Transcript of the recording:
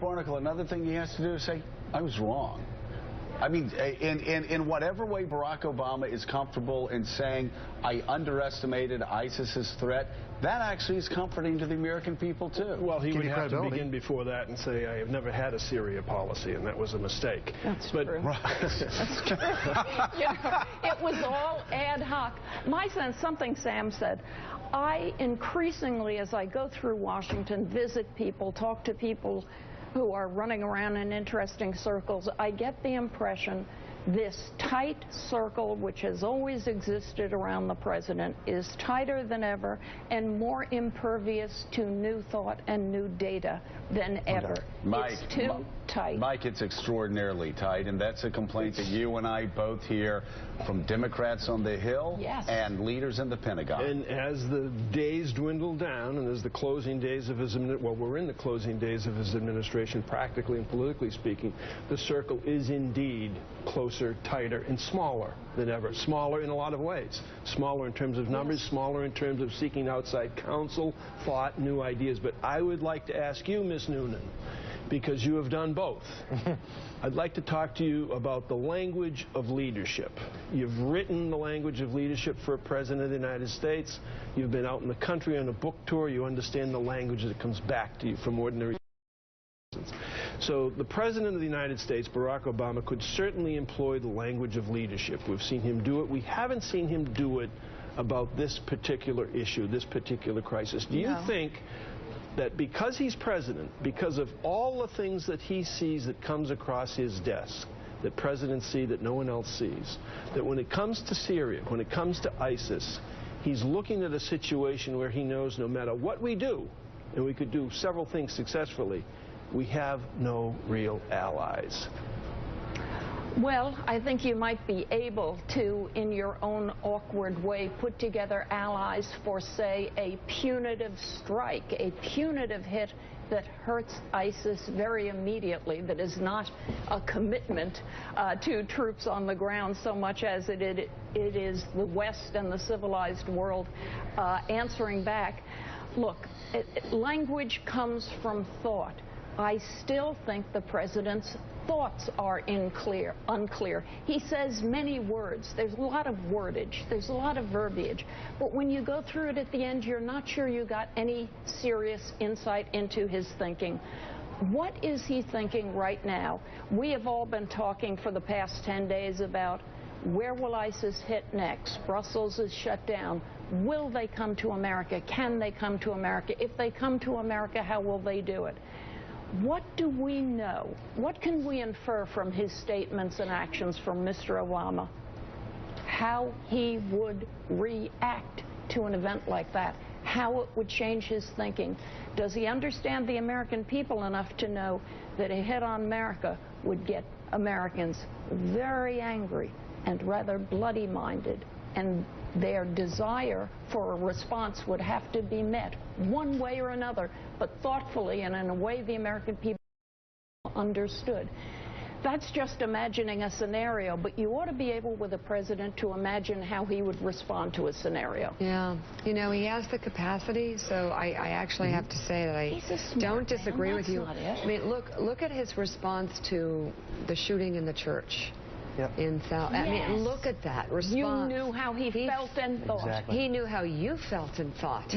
Barnicle, another thing he has to do is say, I was wrong. I mean, in whatever way Barack Obama is comfortable in saying, I underestimated ISIS's threat, that actually is comforting to the American people, too. Well, he would have to begin before that and say, I have never had a Syria policy, and that was a mistake. That's true. Right. That's true. You know, it was all ad hoc. My sense, something Sam said, I increasingly, as I go through Washington, visit people, talk to people who are running around in interesting circles, I get the impression this tight circle, which has always existed around the president, is tighter than ever and more impervious to new thought and new data than ever. Mike, it's too tight. Mike, it's extraordinarily tight, and that's a complaint that you and I both hear from Democrats on the Hill and leaders in the Pentagon. And as the days dwindle down, and as the closing days of his, well, we're in the closing days of his administration, practically and politically speaking, the circle is indeed closer, tighter, and smaller than ever. Smaller in a lot of ways. Smaller in terms of numbers, smaller in terms of seeking outside counsel, thought, new ideas. But I would like to ask you, Ms. Noonan, because you have done both. I'd like to talk to you about the language of leadership. You've written the language of leadership for a president of the United States. You've been out in the country on a book tour. You understand the language that comes back to you from ordinary citizens. So the President of the United States, Barack Obama, could certainly employ the language of leadership. We've seen him do it. We haven't seen him do it about this particular issue, this particular crisis. Do you think that because he's president, because of all the things that he sees that comes across his desk, that presidents see that no one else sees, that when it comes to Syria, when it comes to ISIS, he's looking at a situation where he knows no matter what we do, and we could do several things successfully, we have no real allies? Well, I think you might be able to, in your own awkward way, put together allies for, say, a punitive strike, a punitive hit that hurts ISIS very immediately, that is not a commitment to troops on the ground so much as it is the West and the civilized world answering back. Look, language comes from thought. I still think the president's thoughts are unclear. He says many words. There's a lot of wordage. There's a lot of verbiage. But when you go through it at the end, you're not sure you got any serious insight into his thinking. What is he thinking right now? We have all been talking for the past 10 days about where will ISIS hit next? Brussels is shut down. Will they come to America? Can they come to America? If they come to America, how will they do it? What do we know? What can we infer from his statements and actions from Mr. Obama? How he would react to an event like that? How it would change his thinking? Does he understand the American people enough to know that a hit on America would get Americans very angry and rather bloody-minded, and their desire for a response would have to be met one way or another, but thoughtfully and in a way the American people understood. That's just imagining a scenario, but you ought to be able with a president to imagine how he would respond to a scenario. Yeah, you know, he has the capacity, so I actually have to say that I don't disagree with you. I mean, look at his response to the shooting in the church. In South, I mean, look at that response. You knew how he felt and thought. He knew how you felt and thought.